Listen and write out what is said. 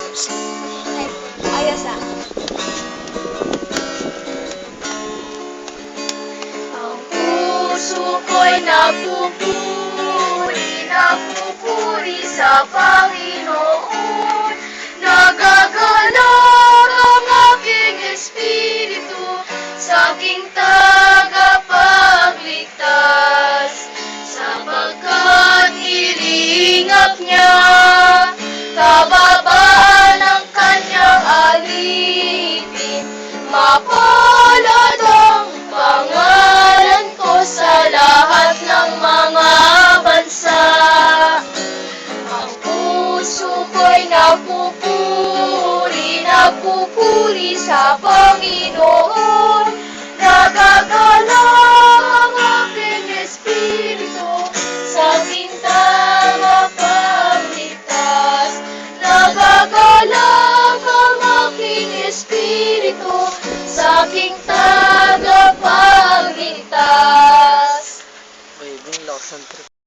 Ayos ah. Ang puso ko'y napupuri sa Panginoon. Nagagalak ang aking espiritu sa aking tagapagligtas, sapagkat hilingap niya kababaan ng kanyang alipin. Mapalad ang pangalan ko sa lahat ng mga bansa. Ang puso ko'y napupuri sa Panginoon. Nagagalak ang aking espiritu sa aking tagapagligtas. Nagagalak ang aking espiritu sa aking tagapagligtas. May lakas ng trip.